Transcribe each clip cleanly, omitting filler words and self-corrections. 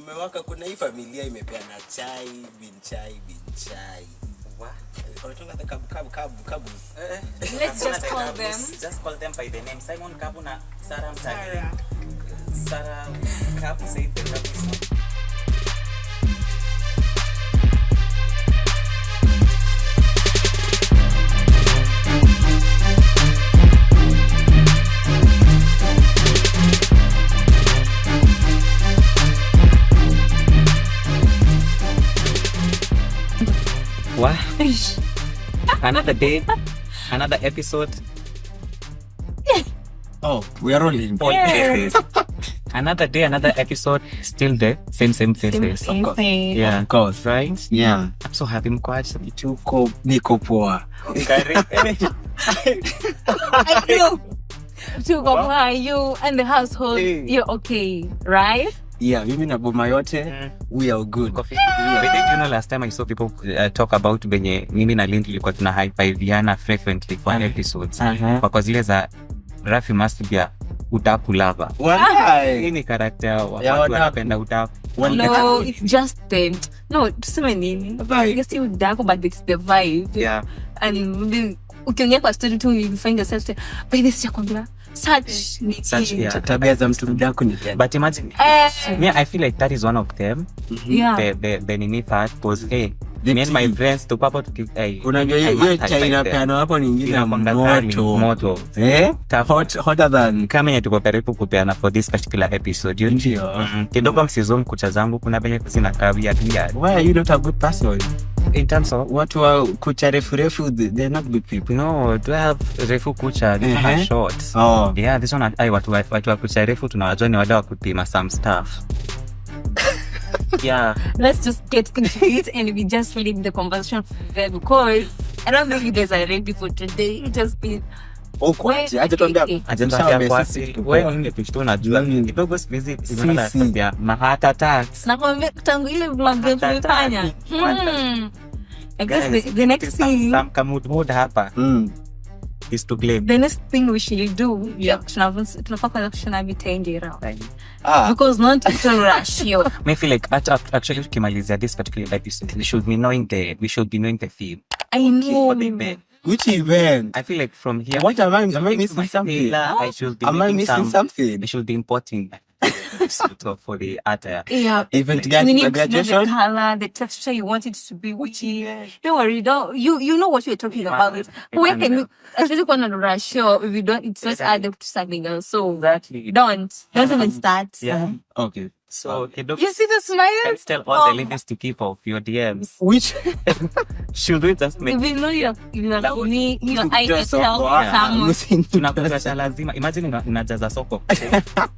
kumewaka, kuna hii familia imepeana chai bin chai. What? The Kabus. Let's just call them. Just call them by the name. Simon Kabu na Sarah Msagi. Sarah Kabu said the Kabu. What? Another day, another episode. Oh, we are rolling. Yes. Another day, another episode. Still there, same faces. Same thing. Yeah, Of course. right? Yeah. I'm so happy mkwaji. Niko poa. I know. To go by you and the household, you're okay, right? Yeah, mimi na boma yote, we are good. But did you know last time I saw people talk about benye mimi na Lindy tulikuwa tuna hype frequently for episodes. Kwa zile za Rafi must be utaku lover. Why? Hii ni character watu wanapenda utaku. No, it's just the tuseme nini? I guess you dark, but it's the vibe. Yeah. And ukiongea kwa story tu you find yourself by this chakwambia such tabia za mtu mdako ni gani? But imagine I feel like that is one of them. Yeah. The nini part was me and my friends to papa to unajua hiyo China piano hapo ni nyingine moto. Hotter than kama yetu Coparenting kupeana for this particular episode. You know, kidogo msizom kucha zangu kuna benye kusina kawia pia. Why are you not a good person? In terms of watu wa kucha refu they're not good people. No, to have refu kucha are short. Oh yeah, this one watu wa kucha refu tunawajua ni wale wa kupima some stuff. Yeah, let's just get into it and we just leave the conversation there because I don't know if you guys are ready for today. It just been ajenda kwasi wewe ungetushtua unajua kidogo space inaanza mahata tax na kwa tangu ile vlog tulifanya. I guess the next thing some mood hapa is to blame. The next thing we should do tunafaa kwanza kushona vitenge around because not to rush you. Me feel like actually tukimalizia this particular episode we should be knowing the theme. I know which event. I feel like from here what am I missing something? I should be missing something. We should be importing for the attire. Yeah. Even to get graduation, the color, the texture you want it to be. Don't worry, you know what you're talking about. Where can you actually go on a rush? If you don't, it's just add up to something else. So exactly. Don't even start. Yeah. Okay. So you see the smile? Let's tell all the ladies to keep off your DMs. Which should we just make? If you know your eye to tell someone. Tunakuja lazima. Imagine unajaza soko.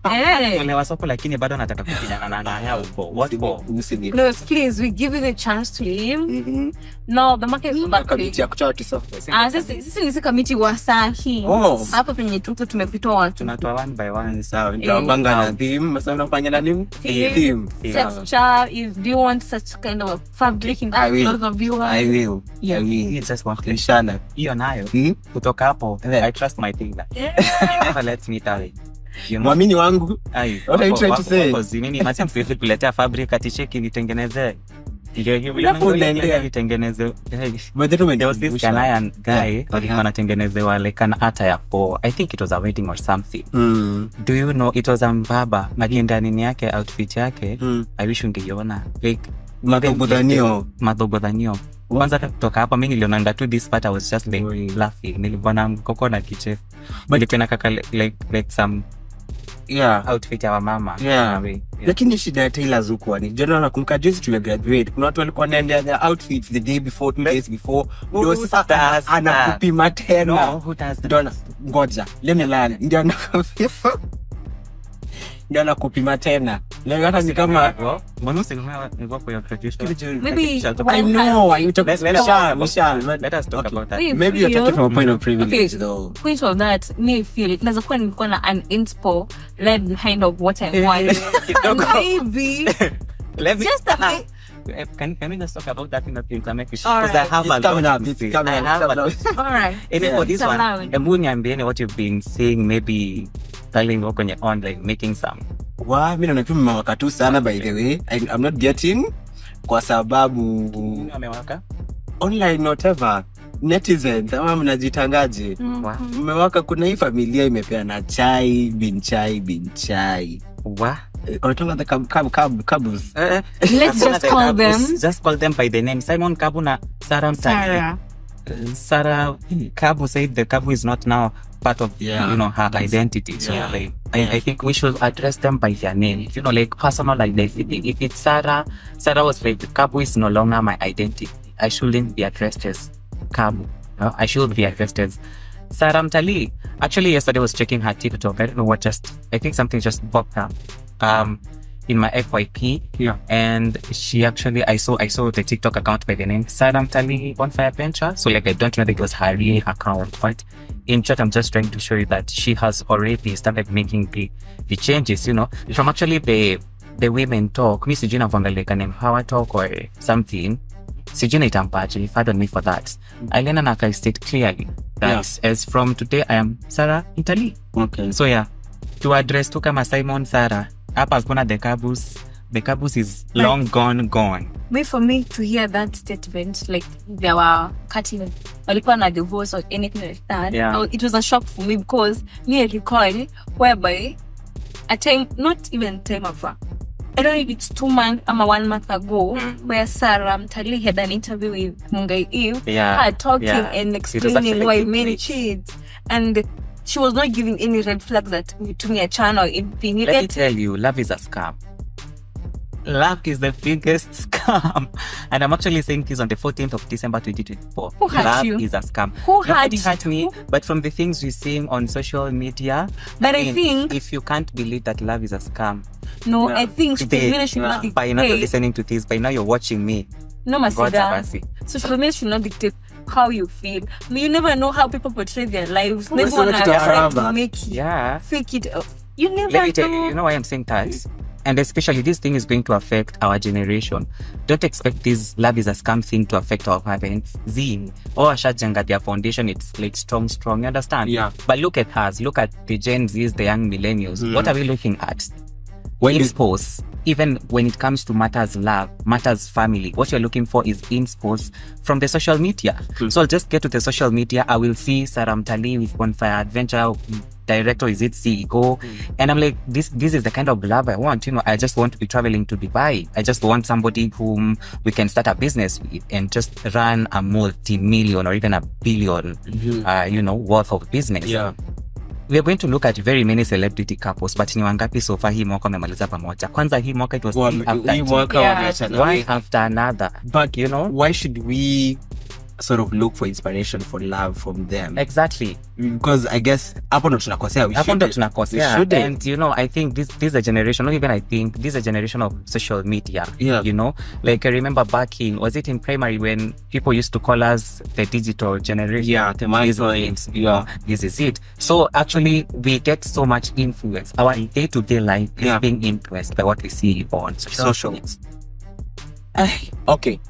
Unaelewa soko lakini bado nataka kupigana na haya huko. What for? No, please, we give you the chance to leave. No, the market is back. Committee ya kuchati soko. Sisi ni committee wa sahi. Hapo penye tuko tumepitwa watu. Tunatoa one by one. Sawa. Tunapanga na theme, sasa unafanya na nini? Theme. Texture, do you want such kind of fabric in that clothes of you? I will. Yeah. You just want to shana. Hiyo nayo. Kutoka hapo, I trust my thing. He never lets me die. Mwamini wangu. What are you trying to say? Because mimi imagine siwezi kuletea fabric ati cheki nitengeneze. Ndio nitengeneze. There was this Kenyan guy alikuwa anatengenezewa like an attire for I think it was a wedding or something. Do you know it was a mbaba magenda nini yake outfit yake I wish ungeiona like madhogodhanio kwanza kutoka hapa mimi niliona tu this part I was just like laughing nilivona mkoko na kichef but tena kaka like some outfit ya mama. Lakini shida ya tailors huko ni jana nakumbuka juzi tumegraduate kuna watu walikuwa wanaendea their outfits the day before 2 days before ndio sasa anakupima tena ndio ngoja let me learn ndio nakupima tena leo hata ni kama mbona usingemewa kwa your graduation maybe I know you talk Michelle let us talk about that. Maybe you're talking from a point of privilege though. Point of that me feel it naweza kuwa nilikuwa na an inspo led behind of what I want. Maybe just a bit. Can we just talk about that in the internet? Because I have a lot. All right. For this one, Embu niambieni what you've been seeing, maybe telling work on your own, like making some Mimi naona tu mmewaka tu sana by the way. I'm not getting kwa sababu amewaka online whatever netizens ama mnajitangaje mmewaka. Kuna hii familia imepeana chai bin chai Otonga the Kabus. Let's just call them by the name. Simon Kabu na Sarah Mtali. Sarah Kabu said the Kabu is not now part of her identity. So like I think we should address them by their name. Like personal identity. If it's Sarah was like, Kabu is no longer my identity. I shouldn't be addressed as Kabu. I should be addressed as Sarah Mtali. Actually, yesterday I was checking her TikTok. I don't know what I think something just popped up in my FYP. And she actually, I saw the TikTok account by the name Sarah Mtali Bonfire Venture. So like I don't know that it was her real account, but in chat I'm just trying to show you that she has already started making the changes, from actually the women talk. Mi sijui navangalika name Power Talk or something. Sijui itampaje, pardon me for that. Alienda na I state clearly that as from today I am Sarah Mtali. Okay. So to address to kama Simon Sarah, hapa kuna the Kabus is long gone. Wait for me to hear that statement, like they were cutting, walikuwa na divorce or anything like that. It was a shock for me because me I recall whereby a time, not even time of I don't know if it's 2 months or 1 month ago, where Sarah Mtali had an interview with Mungai Eve, talking and explaining why men cheat, and she was not giving any red flags that to me a channel. Let me tell you, love is a scam. Love is the biggest scam. And I'm actually saying this on the 14th of December 2024. Who hurt you? Love is a scam. Nobody hurt me, but from the things we're seeing on social media. But I think if you can't believe that love is a scam. No, I think social media should not dictate. By now you're listening to this, by now you're watching me. No, Masida. Social media should not dictate how you feel. You never know how people portray their lives. Maybe one to make fake it. You never know. You know why I'm saying that? And especially this thing is going to affect our generation. Don't expect this love is a scam thing to affect our parents. Ashajenga their foundation, it's like strong. You understand? Yeah. But look at us. Look at the Gen Zs, the young millennials. What are we looking at? Inspo's. Even when it comes to matters love, matters family, what you're looking for is inspo's from the social media. So I'll just get to the social media. I will see Sarah Mtali with Bonfire Adventure director, is it CEO? And I'm like, this is the kind of love I want. I just want to be traveling to Dubai. I just want somebody whom we can start a business with and just run a multi-million or even a billion, worth of business. Yeah. We are going to look at very many celebrity couples, but ni wangapi so far hii mwaka wamemaliza pamoja? Kwanza hii mwaka it was one after another. But why should we sort of look for inspiration for love from them? Exactly. Because I guess hapo ndo tunakosea. We should. And I think this is a generation, not even I think, this is a generation of social media. Yeah. Like I remember back was it in primary when people used to call us the digital generation? Yeah, This is it. So actually we get so much influence. Our day-to-day life is being influenced by what we see on social media. Okay.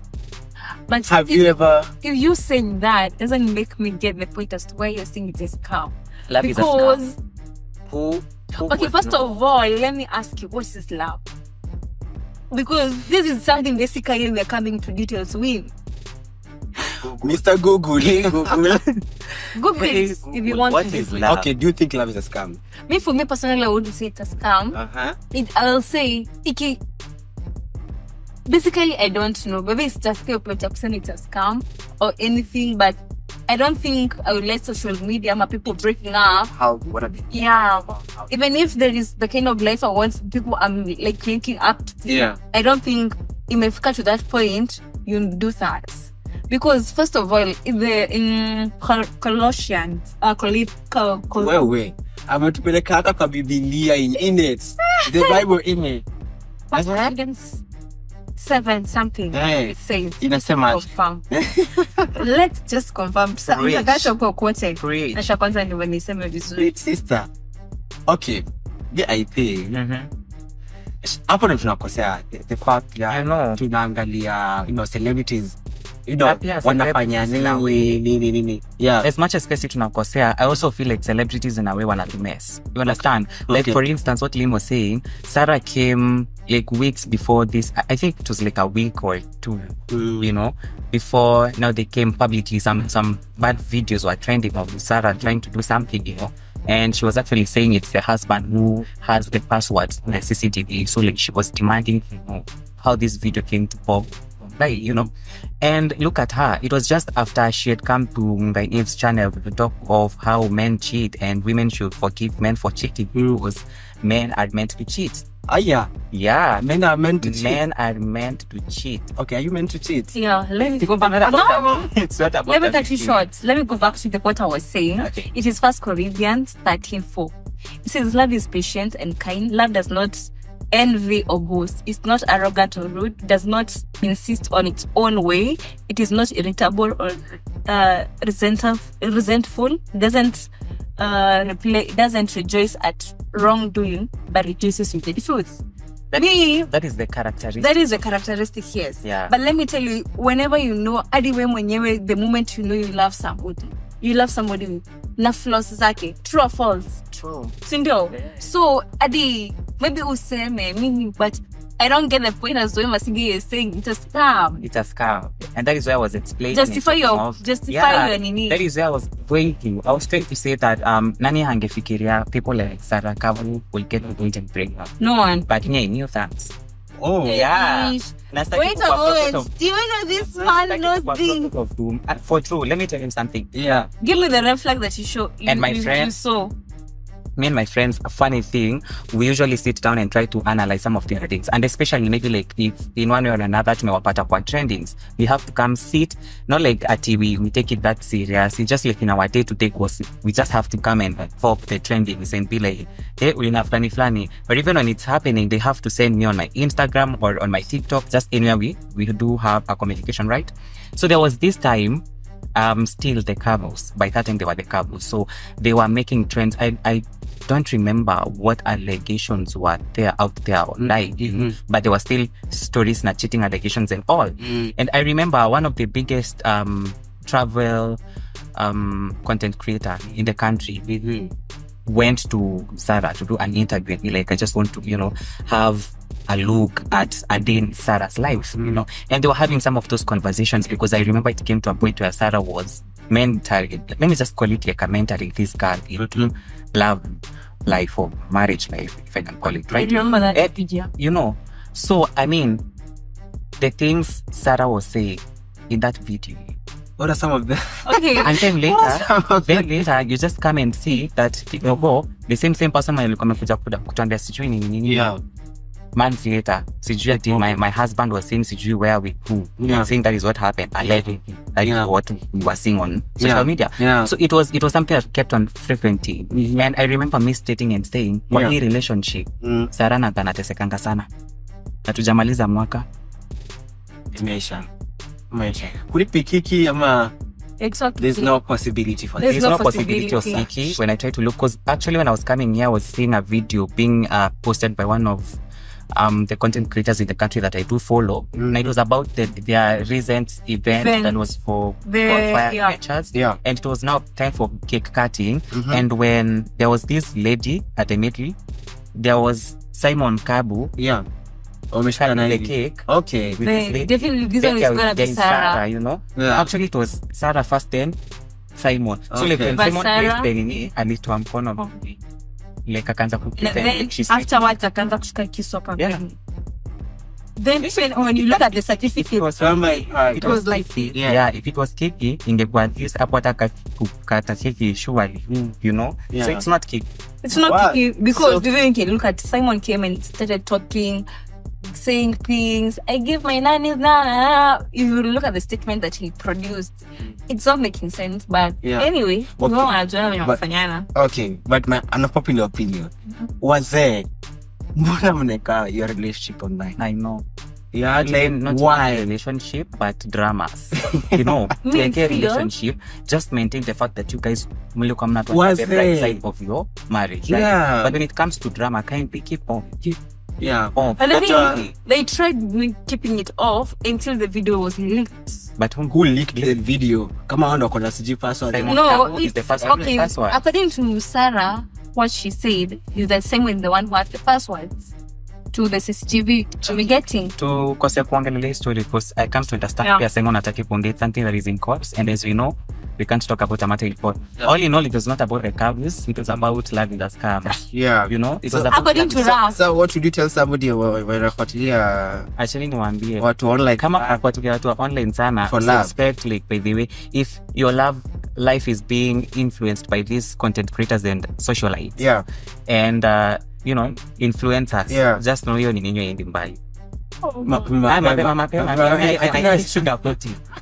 But have you ever... If you saying that doesn't make me get the point as to why you're saying it is scam. Love is a scam. Who okay, first of all, let me ask you, what is love? Because this is something basically we're coming to details with. Mr. Google. Google it if you want what to. Is love? Okay, do you think love is a scam? For me personally, I wouldn't say it's a scam. I'll say, basically, I don't know. Maybe it's just a perception, it's a scam or anything, but I don't think I would let social media, my people breaking up. Even if there is the kind of life I want people I'm like linking up to, I don't think it may get to that point, you do that. Because first of all, in Colossians, Wewe, ametupeleka hata kwa Biblia in it. The Bible in it. 7 something it says. Inasema let's just confirm. Mtakacho kwa quote. Nasha kwanza ni waniseme vizuri. Sister. Okay. I think. Hapo ndo tunakosea. The fact tunaangalia celebrities you know, Pia wanafanya nini. Yeah. As much as pesi tunakosea, I also feel like celebrities in a way wanna mess. You understand? Like for instance, what Lynn was saying, Sarah came like weeks before this. I think it was like a week or two, you know, before now they came publicly. Some bad videos were trending of Sarah trying to do something, you know. And she was actually saying it's the husband who has the passwords on the CCTV. So like she was demanding, you know, how this video came to pop, right, you know. And look at her. It was just after she had come to Ngai Eve's channel to talk of how men cheat and women should forgive men for cheating because men are meant to cheat. Yeah. Men are meant to cheat. Men are meant to cheat. Okay, are you meant to cheat? Yeah, let me go back. It's not about Let me cut you short. Let me go back to what I was saying. Okay. It is 1 Corinthians 13:4. It says, love is patient and kind. Love does not envy or boast. It's not arrogant or rude. Does not insist on its own way. It is not irritable or resentful. Doesn't rejoice at wrongdoing, but rejoices with the truth. that is the characteristic. That is the characteristic, yes. Yeah. But let me tell you, whenever you know, the moment you know you love somebody na flaws zake, true or false? True. Sindio? So, maybe useme, mimi, but I don't get the point as well. Masingi is saying it's a scam. It's a scam. And that is why I was explaining. Justify your nini. That is where I was trying to say that nani hangefikiria people like Sarah Kavu will get going and break up. No one. But yeah, new thanks. Oh. Yeah. Wait a moment. Do you know this man knows things? For true, let me tell you something. Yeah. Give me the red flag that you show. You saw. Me and my friends, a funny thing, we usually sit down and try to analyze some of the things, and especially maybe like if in one way or another tumewapata kwa trendings, we have to come sit, not like at TV, we take it that serious. It's just like in our day-to-day course, we just have to come and pop the trendings and be like, hey, we're not funny. But even when it's happening, they have to send me on my Instagram or on my TikTok, just anywhere we do have a communication, right? So there was this time, still the couples. By that time they were the couples, so they were making trends. I don't remember what allegations were there out there online, but there were still stories and cheating allegations and all. And I remember one of the biggest travel content creator in the country went to Sarah to do an interview and be like, I just want to, you know, have a look at a day in Sarah's life, you know. And they were having some of those conversations because I remember it came to a point where Sarah was mentoring, let me just call it like a mentoring this girl into love life or marriage life, if I can call it, right? I remember that. You know, so I mean, the things Sarah was saying in that video, what are some of them? Okay. and then later you just come and see that the same person amekuja kutuambia sijui nini. Yeah. Months later, sijui ati my husband was saying sijui where we who, saying that is what happened allegedly. That is what we were seeing on social media. Yeah. So it was something that kept on frequenting. And I remember me stating and saying, kwa hii relationship, Sarah na anatesekanga sana. Hatujamaliza mwaka. Imeisha. Could it be Kiki ama? Exactly. There's no possibility for There's no possibility of Kiki. When I tried to look, because actually when I was coming here, I was seeing a video being posted by one of the content creators in the country that I do follow. And it was about their recent event that was for fire catchers. Yeah. And it was now time for cake cutting. And when there was this lady at the middle, there was Simon Kabu. Yeah. Cutting the cake. Okay. Definitely this one is gonna be Sarah. You know? Yeah. Actually it was Sarah first, then Simon. So like when But Simon Sarah, placed the nini, alitoa mkono like akaanza kupita. then afterwards akaanza kushika kisu hapa. Yeah. Then when you look at the certificate, It was like yeah, if it was Kiki, ingekuwa at least hapo hata kukata keki surely, you know. Yeah. So it's not Kiki. it's not Kiki, because you can look at Simon came and started talking, saying things. I give my nannies If you look at the statement that he produced, it's not making sense. But anyway, okay, but my unpopular opinion was there. Mbona mneka your relationship online? I know. Yeah, like not why relationship but dramas. You know, like a relationship, just maintain the fact that you guys mlikuwa mnatoa the right side of your marriage. Right? Yeah. But when it comes to drama, kindly keep on. Yeah. Oh, And I think they tried keeping it off until the video was leaked. but who leaked the video? Kama wao ndo kona siji password. No, is the it's password. okay. Password. According to Sarah, what she said is the same with the one who had the passwords to the CCTV to be getting. To kose kuongelea story because I come to understand pia sema unataka kuongea something that is in court, and as we know we can't talk about a matter in court. All in all, it was not about recoveries, it was about love in the scam. Yeah. You know, it So, was about according to Raf. So what would you tell somebody wanafuatilia actually niwaambie watu online kama kufuatilia watu online sana, for love. suspect like by the way, if your love life is being influenced by these content creators and socialites. Yeah. And you know, influencers. Yeah. Just know hiyo ni ninyo endi mbali. Mapema.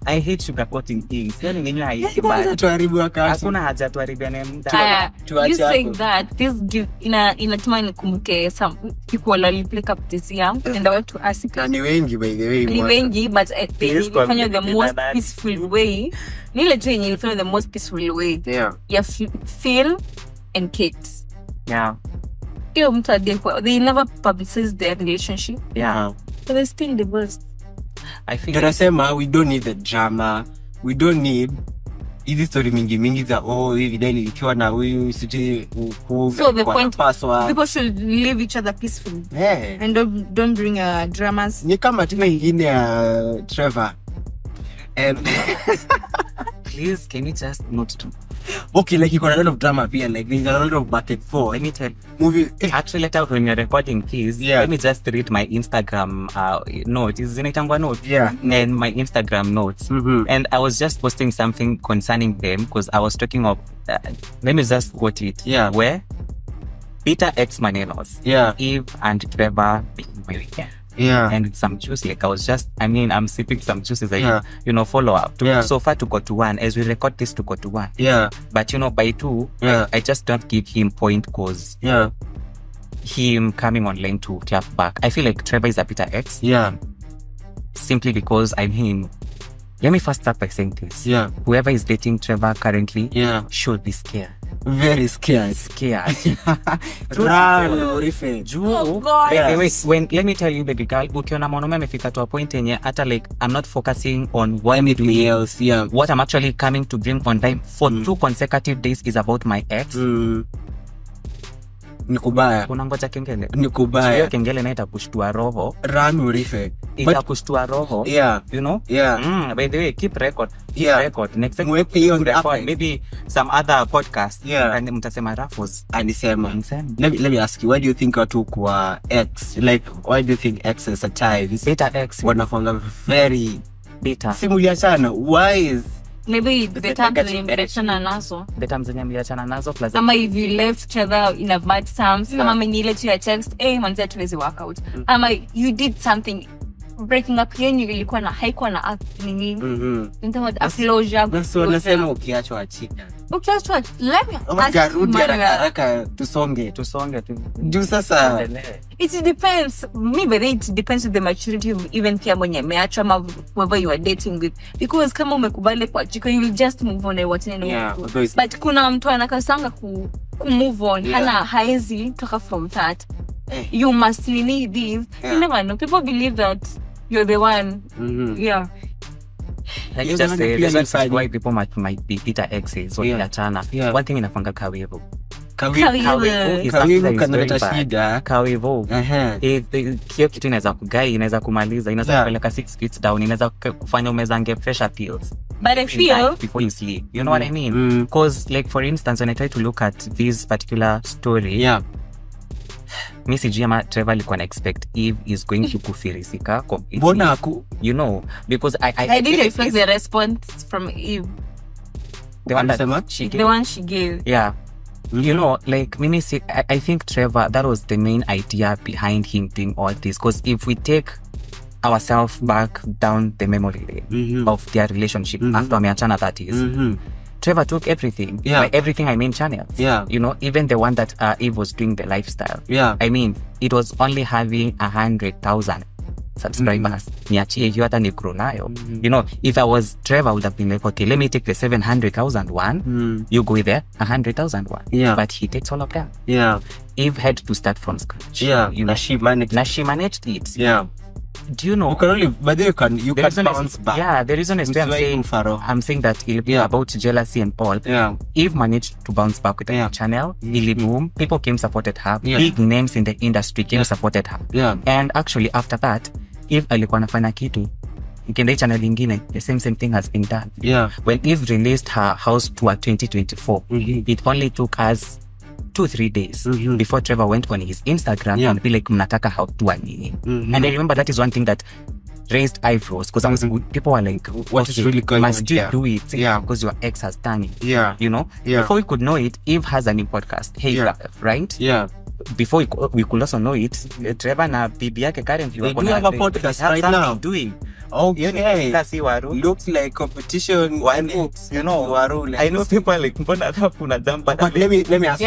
I hate sugarcoating things. Yaani ninyo haendi mbali. Tuharibu wakati. Hakuna haja tuharibiane muda. You saying that this give inatuma nikumbuke some people will pick up this young and I want to ask Na ni wengi by the way. ni wengi but they ilifanya the most that. peaceful way. Nile tu yenye ilifanya the most peaceful way. Yeah. Ya Phil and Kate. Yeah. Hiyo mtu adekwa. They never publicized their relationship. Yeah. But they're still divorced. I think Tunasema we don't need the drama. We don't need hizi story mingi za hivi dai nilikiwa na huyu siji So the point password. people should live each other peacefully. Yeah. And don't bring dramas. Ni kama tuna ingine ya Trevor. And please can you just not to okay, like you got a lot of drama pia, like there's a lot of back and forth. let me tell Movie. actually later when you're recording please let me just read my Instagram note. Is inaitangwa note? Yeah. And my Instagram notes. And I was just posting something concerning them because I was talking of let me just quote it. Yeah. Where Peter X Manelos, Yeah. Eve and Trevor being married. Yeah. And some juice, like I'm sipping some juices, like, Yeah. follow up. Yeah. So far to go to 1, as we record this to go to 1. Yeah. But by 2, I just don't give him point cause him coming online to clap back. I feel like Trevor is a Peter X. Yeah. Simply because let me first start by saying this. Yeah. Whoever is dating Trevor currently should be scared. Very scared. Run, Orife. Oh God. When let me tell you, baby girl, ukiona mwanaume amefika to a point yenye hata like I'm not focusing on what Anything else, yeah. What I'm actually coming to bring on time for 2 consecutive days is about my ex. Nikubaya. Unangoja kengele. Nikubaya. Hiyo kengele na itakushtua roho. Run, Orife. Itakushtua roho. Yeah. You know? Yeah. By the way, keep record. Yeah. Record. Next time Mweke on the app. maybe some other podcast. Yeah. And mtasema Raffles. Anisema. Let me ask you, why do you think watu kwa X? Like, why do you think X is a type? Beta X. Wanakwanga very beta. Simuliachana. Why is maybe the time zenye mliachana nazo. The time zenye mliachana nazo plus Ama if you left each other in a bad terms. Ama mengine tu ya text, manzi hatuwezi work out. Ama you did something. Breaking up yenyu ilikuwa na haikuwa na nini. Ndio a closure. So nasema ukiachwa achika. Ukiachwa let me ask you haraka tusonge. Juu sasa it depends. Maybe it depends with the maturity of even pia mwenye meachwa ama whoever you are dating with, because kama umekubali kuachika you will just move on and whatever. But kuna mtu anakasanga ku move on hana haezi toka from that. You must need this. You never know. People believe that you're the one. Yeah. Like just say that's why people might be Peter X's or achana. One thing inafanga kawivu. Kawivu kanaleta shida. Kawivu. Hiyo kitu inaweza kugai, inaweza kumaliza, inaweza kupeleka 6 feet down, inaweza kufanya umezange pressure pills. But I feel before you sleep. You know what I mean? Because like for instance, when I try to look at this particular story, mi sijui ama Trevor alikuwa na expect Eve is going to kufirisika completely. You know, because I didn't expect the response from Eve. The one she gave. Yeah. You know, like Mimi say, I think Trevor, that was the main idea behind him doing all this. Because if we take ourselves back down the memory lane of their relationship after ameachana, that is, Trevor took everything. By everything I mean channels. You know, even the one that Eve was doing the lifestyle. I mean, it was only having 100,000 subscribers. Niachie hiyo hata ni grow nayo. You know, if I was Trevor, I would have been like, okay, let me take the 700,000 one. You go with the 100,000 one. Yeah. But he takes all of them. Yeah. Eve had to start from scratch. Yeah. You know, She managed it. Yeah. Do you know? You can only, but you can bounce back. Yeah, the reason is I'm saying that it'll be about jealousy and all. Yeah. Eve managed to bounce back with the channel. Ili boom. People came supported her. Big names in the industry came supported her. Yeah. And actually after that, Eve alikuwa anafanya kitu. Ikienda channel ingine, the same thing has been done. Yeah. When Eve released her house tour 2024, it only took us 2-3 days before Trevor went on his Instagram and be like, mnataka how tour nini. And I remember that is one thing that raised eyebrows because people were like, what is really going on? Must you do it? Yeah, because your ex has done it. Yeah. You know? Yeah. Before we could know it, Eve has a new podcast. Hey, right? Yeah. Before we could also know it, Trevor na bibi yake currently they do have a podcast right now. Doing. Okay. Looks like competition. You know, I know people are like, but let me ask you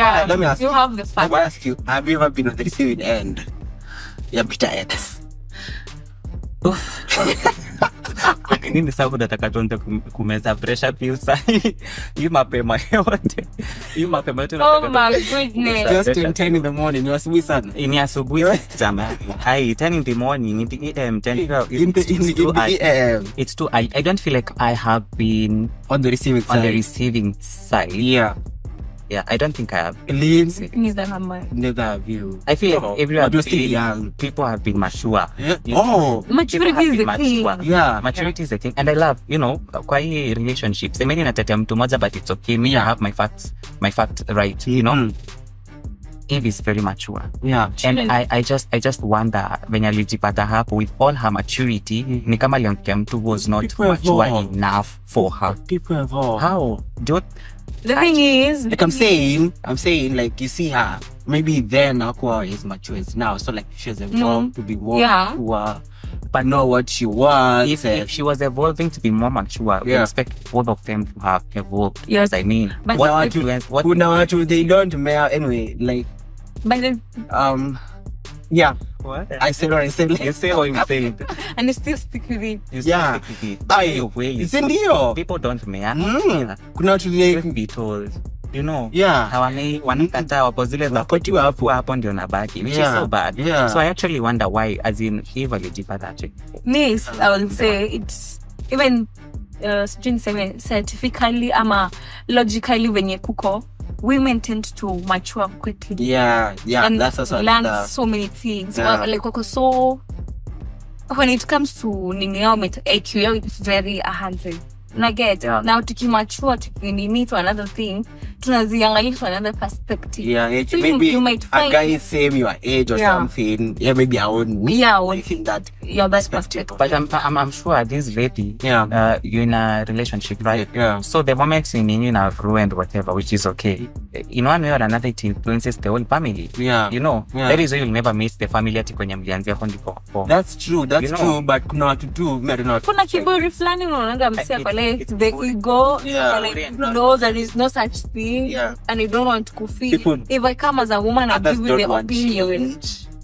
have the fact. I ask you, have you ever been on the receiving end? Yeah, bitter ex. Nini sababu nataka tuanze kumeza pressure pills hii mapema yote oh my goodness, just 10 in the morning. You asubuhi sana. Ni asubuhi sana. 10 in the morning, 10 it's too I don't feel like I have been on the receiving side. Yeah, I don't think I have. Neither have you. I feel like everyone still young. People have been mature. Yeah. Maturity is the thing. Yeah, maturity is the thing, and I love, you know, kwa hii relationships. I mean, natetea mtu moja, but it's okay. Me, I have my facts right. You know, Eve is very mature. Yeah, and I just wonder when alijipata hapo with all her maturity, ni kama aliongea mtu was not mature enough for her. People evolve. How? The thing is, like I'm saying, like you see her, maybe then Aqua is mature as now, so like she has evolved to be more but know what she wants. If she was evolving to be more mature, we expect both of them to have evolved. Yes, I mean, but they don't matter anyway. Like, but then, yeah. What? I said what I said. You say what you say. And you still stick with it. People don't matter. Kuna watu like be told. You know, hawani wanakataa wapo zile za kupatiwa hapo ndio nabaki, which is so bad. So I actually wonder why, as in Eve alijipata check. Yes, I will say it's even scientifically ama logically venye kuko, women tend to mature quickly. Yeah, and that's also learn so many things. Like so when it comes to IQ, it's very 100. Na get now tukimachua tukinini to another thing, tunaziangalia to another perspective. So maybe you might find a guy same your age or something. Maybe I wouldn't think that that's perspective. But I'm sure this lady, you're in a relationship, right? So the moment you have ruined whatever, which is okay, in one way or another it influences the whole family. You know, that is why you'll never miss the family ati kwenye mlianzia kwa. That's true, but kuna watu tu kuna kiburi fulani unaona msia pale the ego, like, no, there is no such thing, and you don't want to feel. If I come as a woman, I give you the opinion.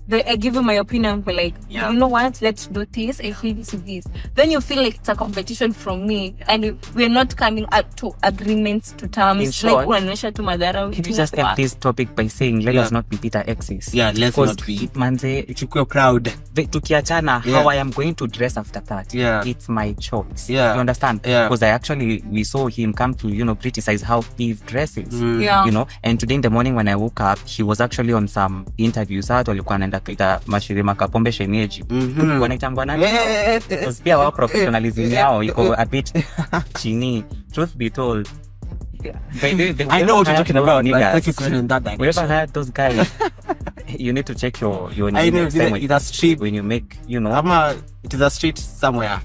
I give you my opinion, but like, you know what, let's do this, I feel this. Then you feel like it's a competition from me, and we're not coming up to agreements, to terms. Like, unanisha tu madhara. Can you just end this topic by saying, let us not be bitter exes? Let's not be. Manze, chukue proud. Tukiachana, how I am going to dress after that. It's my choice. You understand? Because we saw him come to, criticize how Eve dresses. You know, and today in the morning when I woke up, he was actually on some interviews. Kita mashirima kapombe shemeji wanaitambua nani pia wao professionalism yao iko a bit chini. Truth be told, I know what you're talking about. Like, we ever had those guys. You need to check your I know it's a street when you make it is a street somewhere.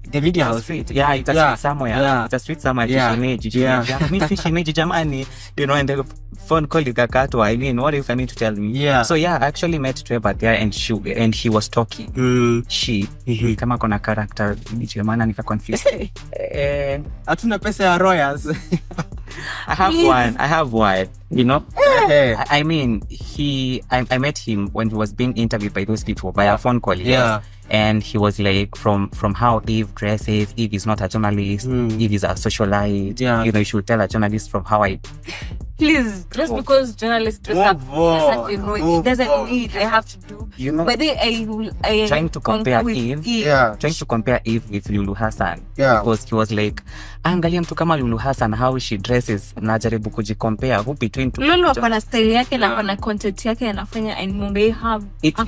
The video house street. It's a street somewhere. It's a street somewhere. Shemeji jamani. And the phone call ikakatwa. I mean, what if I need to tell me? So I actually met Trevor there and he was talking. She kama kona character jamani nika confused. Hatuna pesa ya royals. I have one. You know, Yeah. I mean, I met him when he was being interviewed by those people by a phone call. Yeah. And he was like, from how Eve dresses, Eve is not a journalist, Eve is a socialite. Yeah. You know, you should tell a journalist from how I. Please, just because journalists dress up, it doesn't mean they have to do. You know, But then I trying to compare with Eve. Yeah. Trying to compare Eve with Lulu Hassan. Yeah. Because he was like, angalia mtu kama Lulu Hassan, how she dresses, najaribu kujicompare who between two. Lulu akona style yake na akona content yake anafanya, and they have it's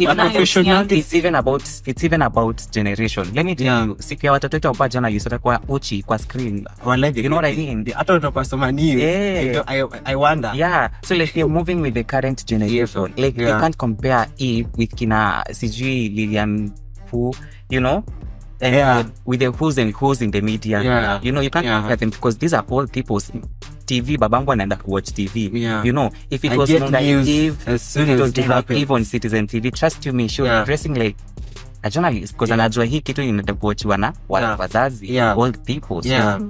even about generation. Let me tell you, siku ya watoto wetu wa jana yusotakuwa uchi kwa screen. You know what I mean? Hata utapasoma news. I wonder. Yeah, so like you're moving with the current generation. Like you can't compare Eve with kina sijui Lilian who, you know, and with the who's and who's in the media. Yeah. You know, you can't compare them because these are all people's TV. Babangu anaenda watch TV. Yeah. You know, if it was not like Eve, as soon it as was it like happens. Eve on Citizen TV. Trust you me, she was dressing like a journalist because anajua hii kitu inaenda kuachiwa na wazazi, old people. So, Yeah.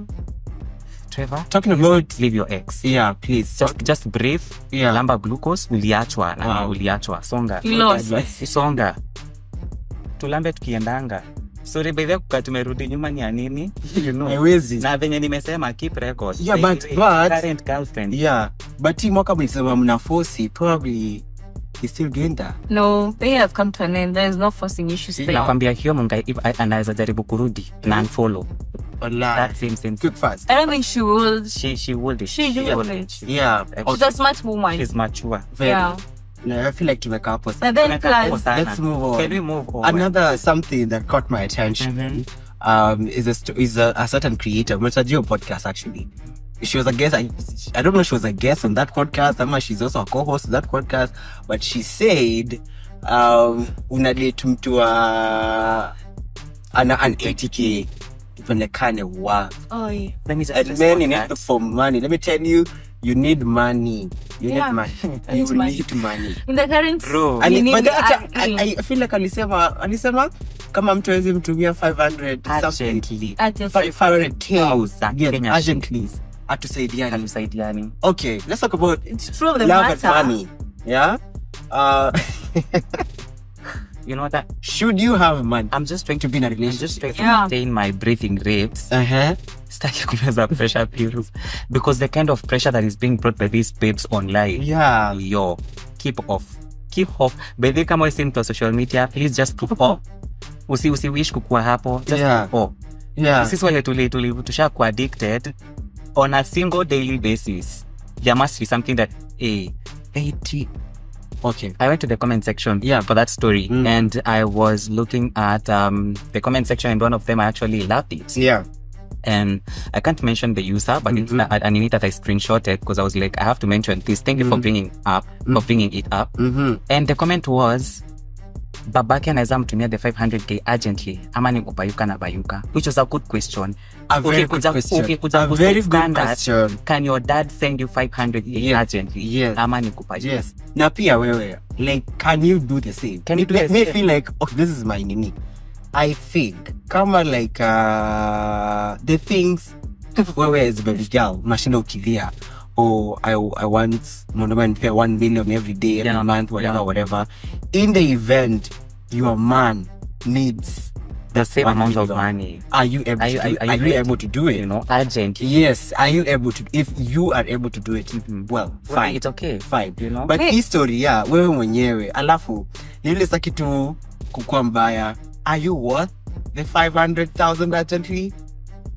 Trevor, Talking about leave your ex. Yeah, please. Just breathe. Yeah. Lamba glucose, uliachwa na uliachwa. Songa. Songa. Tulambe tukiendanga. Sorry by the way tumerudi nyuma ni nini? You know. Haiwezi. Na venye nimesema keep record. Yeah, but current girlfriend. Yeah. But hii mwaka mlisema mna force, probably he's still going there. No, they have come to an end. There is no forcing issues there. Nakwambia hiyo munga anaweza jaribu kurudi na unfollow. That same. Quick fast. I don't think she will. She would. Yeah. She's a smart woman. She's mature. Very. Yeah. No, I feel like tumeka hapo. And then plus, Let's move on. Can we move on? Another something that caught my attention is a certain creator. Mtajio podcast actually. She was a guest. I don't know if she was a guest on that podcast. Ama she's also a co-host of that podcast. But she said, unadate mtu ana an 80K. Ipelekane wa. oh yeah. Let me And men in it for money. Let me tell you, you need money. You need money. You need money. In the current Bro. I feel like alisema kama mtu hawezi mtumia 500 Urgently. 500k urgently atusaidiani. Okay, let's talk about it's true the love and matter. money. Yeah. You know what? Should you have money? I'm just trying to be in a relationship. just trying to maintain my breathing rates. Staki kumeza pressure pills because the kind of pressure that is being brought by these babes online. Yeah. Yo, keep off. By the kama wewe mtu social media, please just keep off. Usiwish kukua hapo. Just keep off. Yeah. Sisi wale tushakuwa addicted on a single daily basis. There must be something that 80. Okay. I went to the comment section for that story and I was looking at the comment section and one of them I actually loved it. Yeah. And I can't mention the user, but it's an unit that I screenshotted because I was like, I have to mention this. Thank you for bringing it up. And the comment was, babake anaweza mtumia the 500k urgently ama ni kubayuka na bayuka, which was a good question. A very good question. Can your dad send you 500k urgently? Yes. Ama ni kubayuka? Yes. Na pia wewe, like, can you do the same? Can you do the same? Me feel like, okay, this is my nini. I think kama like the things wewe as a baby girl unashinda ukilia, I want mwanaume pay 1 million every day, every month, whatever. In the event your man needs the same amount of money, are you able to do it? You know, urgent. Yes, are you able to? If you are able to do it, well, fine. It's okay. Fine. You know? But history, wewe mwenyewe, alafu nile saki tu kukua mbaya. Are you worth the 500,000 urgently?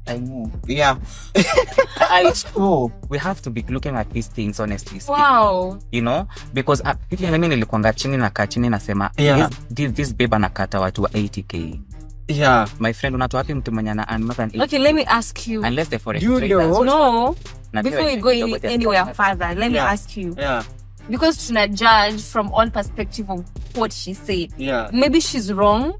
I know. Yeah. It's true. We have to be looking at these things honestly. Wow. You know, because mimi nilikuanga chini nasema this babe anakata watu wa 80k. Yeah. My friend, unatoa wapi mtu mwenye ana more than 80k? Okay, let me ask you. Unless the forex. You know. No. Before you go anywhere further, let me ask you. Yeah. Because tuna judge from all perspective of what she said. Yeah. Maybe she's wrong.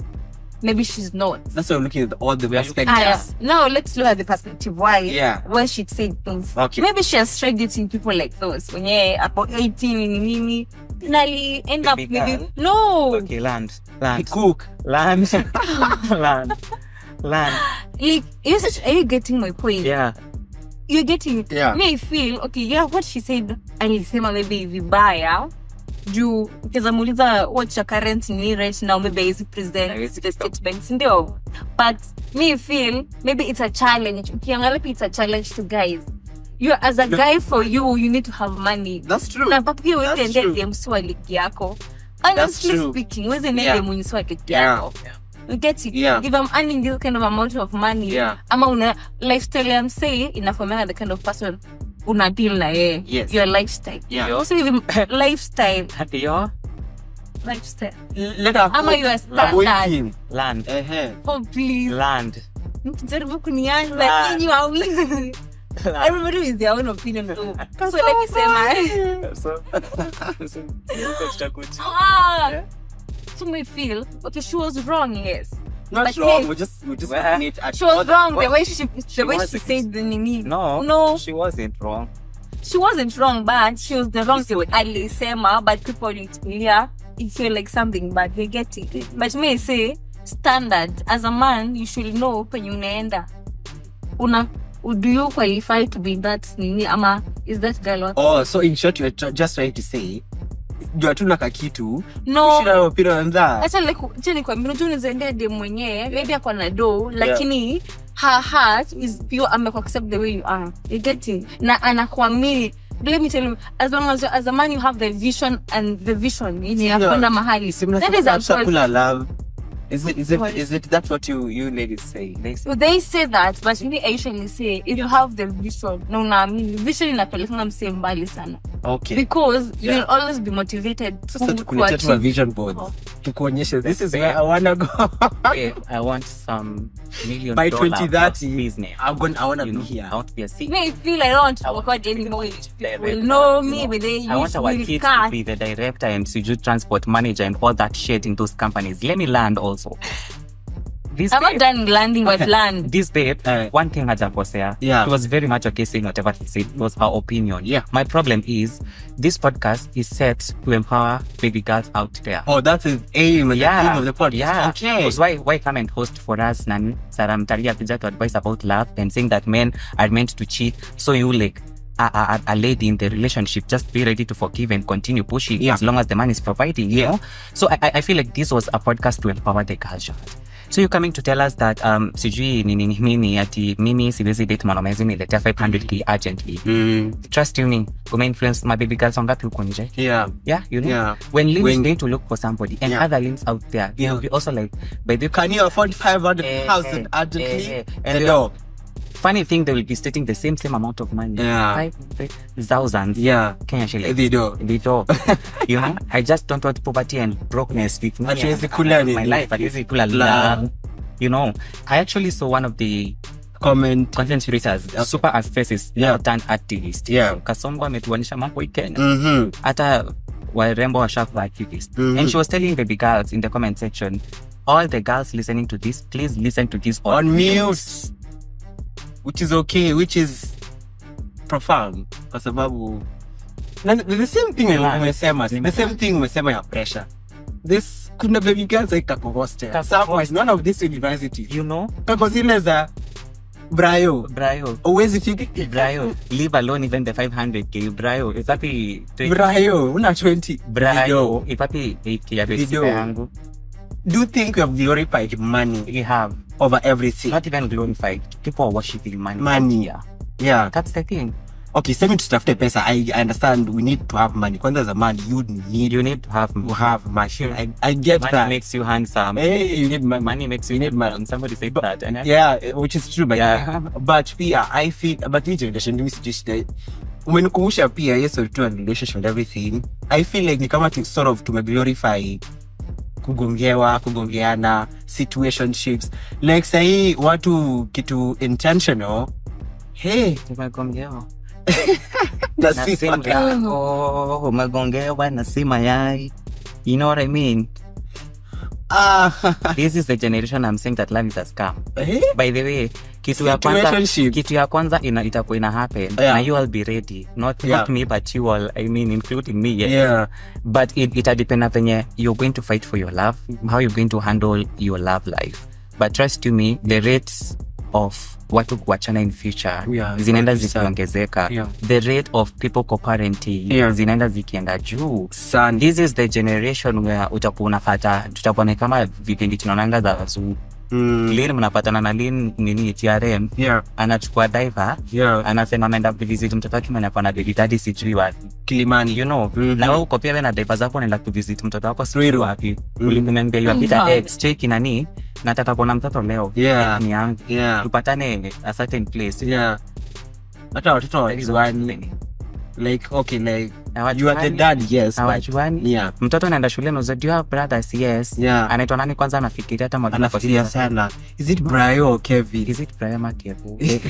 Maybe she's not. That's why we're looking at all the perspectives. Now let's look at the perspective. Why she said things. Okay. Maybe she has targeting people like those. When about 18, finally end up maybe no. Okay, land. Cook. Land. Like, are you getting my point? Yeah. you're getting Yeah. me. I feel okay. Yeah, what she said, alisema maybe vibaya. Juu ukizamuliza what's your current need right now, maybe is present the statements ndio. But me feel maybe it's a challenge. Ukiangalia it's a challenge to guys. You as a guy, for you need to have money. That's true. Na papi wewe ndiye mswali yako. Honestly speaking, wewe ndiye mswali yako. You get it? Yeah. If I'm earning this kind of amount of money, ama una lifestyle, I'm saying inafomea the kind of person una deal na yeye. Yes. Your lifestyle. Yeah. Also even lifestyle. Your Lifestyle. Let her Ama you are standard. land. Oh please. Land. Mtijaribu kunianza nyinyi wawili. Everybody with their own opinion too. So let me say so me feel okay, she was wrong, yes. Not but wrong. Hey, We just need she was wrong the way she said the nini. No, she wasn't wrong. She wasn't wrong, but she was the wrong way. Alisema, but people it feel like something bad. They get it. But me say standard as a man, you should know when you unaenda. Do you qualify to be that nini ama is that girl what? Oh, so in short, you're just trying to say you are too like a kitu. No. You should have a opinion on that. Acha like chini kwa mbinu tunazoendea dem mwenyewe maybe ako na do lakini her heart is pure amekuwa accept the way you are. You get it? Na anakuamini. Let me tell you, as long as a man you have the vision and the vision in ya kwenda mahali. That is a love. Is it that's what you ladies say? They say that, but me I usually say if you have the vision, no naamini vision inapelekana msee mbali sana. Okay. Because you will always be motivated to achieve a vision board. To kuonyesha this is where I wanna go. I want some $1 million by 2030 business. I wanna be here. I want to be a CEO. Me feel I want to work out anymore. Will know me, but they I want our kids to be the director and Suju transport manager and all that shit in those companies. Let me land also. I'm not done landing, but land. This babe, one thing hajakosea. Yeah. She was very much okay saying whatever she said. It was her opinion. Yeah. My problem is, this podcast is set to empower baby girls out there. Oh, that's the aim and the theme of the podcast. Yeah. Okay. Because why come and host for us, Nani? Sarah Mtaria Pija to advise about love and saying that men are meant to cheat. So you like a lady in the relationship, just be ready to forgive and continue pushing as long as the man is providing, you know? So I feel like this was a podcast to empower the culture. So you're coming to tell us that sijui nini ati mimi siwezi date mwanaume niletea 500k urgently. Trust you me, influence my baby girls wangapi huko nje. Yeah, you know. Yeah. When Lynn is going to look for somebody and other Lynn's out there, they will be also like, by the can you afford 500,000 urgently? And funny thing, they will be stating the same amount of money. Yeah. 5,000. Yeah. Kenya shillings. They do. You know, I just don't want poverty and brokenness with me. My life. You know, I actually saw one of the content creators, super as faces, turned activist. Yeah. Kasongo ametuonyesha mambo hii Kenya. Hata warembo washakuwa activist. And she was telling baby girls in the comment section, all the girls listening to this, please listen to this on mute. Which is okay, which is profound. Kwa sababu the same thing umesema ya pressure. This kuna baby girls like hostel. Somewhere none of this universities, you know, kako zile za Brayo. Always fiki Brayo. Leave alone even the 500k. Brayo. Ipapi Brayo. Una 20. Brayo. Ipapi 8k ya besi yangu. Do you think we have glorified money? We have. Over everything. Not even glorified. People are worshiping money. Money. Yeah. That's the thing. Okay, send me to tutafute pesa. I understand we need to have money. Kwanza as a man, you need to have money. I get money that. Money makes you handsome. Hey, you need money. Money makes you need money. Somebody said that. Yeah, which is true. But but pia, I feel, but this generation, we suggest that umenikumbusha pia, yes, or to a relationship and everything. I feel like ni kama sort of to glorify kugongeana, situationships. Like say watu kitu intentional. Hey, tumegongewa. Umegongewa na si mayai. You know what I mean? This is the generation I'm saying that love is a scam. By the way, kitu ya kwanza itakuwa ina happen. Na you will be ready. Not me, but you all, I mean, including me, yes. Yeah. But it depends on venye you're going to fight for your love, how you're going to handle your love life. But trust you me, the rates of watu kuachana in future zinaenda zikiongezeka. The rate of people coparenting zinaenda zikienda juu. This is the generation where utakuwa unapata tutakuwa kama vipindi tunaonanga za wazungu. Lini mnapatana na Lini nini TRM anachukua diver anasema ameenda kuvisit mtoto wake mwenye ana baby daddy sijui wapi Kilimani, you know. Na wewe uko pia na diver zako unaenda kuvisit mtoto wako sijui wapi. Ulimwambia you pita check nani nataka kuona mtoto leo ni yangu tupatane a certain place. Hata watoto wajuani like okay like you are the dad, yes, hawajuani. Mtoto anaenda shule na do you have brothers? Yes. Anaitwa nani kwanza? Anafikiria hata mwalimu anafikiria sana, is it Brian or Kevin? Is it Brian or Kevin?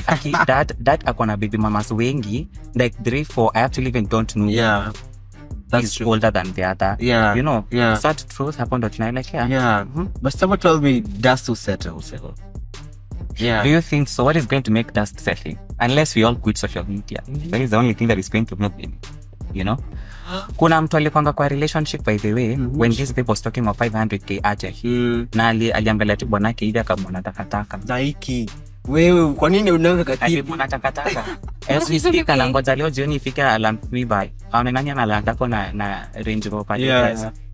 That akona baby mamas wengi like 3-4 I actually even don't know. That's true. Older than the other. You know. Sad truth happened to like But someone told me dust will settle. Do you think so? What is going to make dust settling? Unless we all quit social media. That is the only thing that is going to make it, you know. Kuna mtu alikwanga kwa relationship by the way when this baby was talking of 500k aje na aliangalia tu bwanake hivi akamwona takataka zaiki. Wewe kwa nini unaweka katibu mwana takataka? We speak na ngoja leo jioni ifike alarm me by aone nani analanda na Range Rover.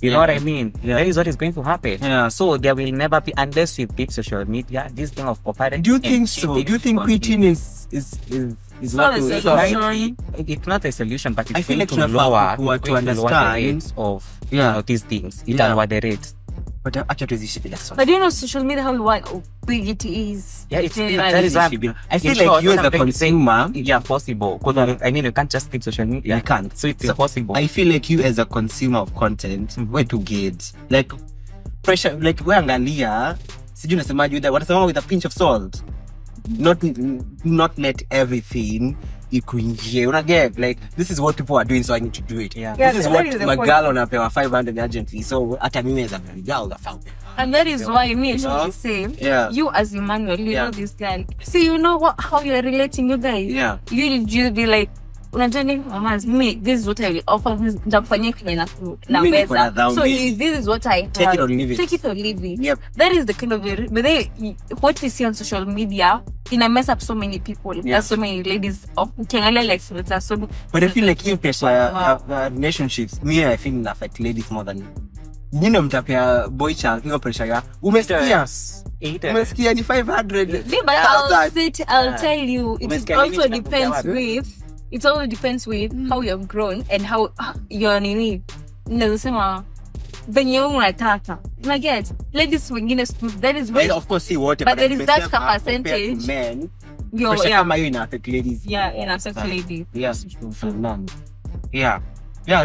You know what I mean? That is what is going to happen. So there will never be, unless we beat social media, this thing of coparenting. Do you think so? Do you think quitting is not a solution? It's not a solution, but I it's feel going like to lower to understand the rates of these things. It will lower the rates. But actually this but you know social media how big it is. That is why I feel like you as a consumer possible because I mean you can't just skip social media. You can't. So it's impossible. I feel like you as a consumer of content where to gauge like pressure like wewe angalia sijui unasemaje with wanasema with a pinch of salt, not let everything ikuingie. Una get like this is what people are doing so I need to do it. This is what my girl unapewa 500 urgently so hata mimi as a girl I found it. And that is why me actually say you as Emmanuel you know this guy, see you know how you're relating you guys. You'll just be like unajua nini mama me this is what I will offer, this ndakufanyia kwenye na pesa, so this is what I have. Take it or leave it. That is the kind of but what we see on social media in a mess up so many people. There's so many ladies of ukiangalia like so but I feel like you pressure relationships me I think affect ladies more than you know mtapea boy child hiyo pressure ya umesikia ni 500. But I'll tell you it also depends with how you have grown and how you're nini nasema venye unataka. Una get ladies wengine that is well, of course see what but there is that percentage men kama hiyo ina affect ladies ina affect ladies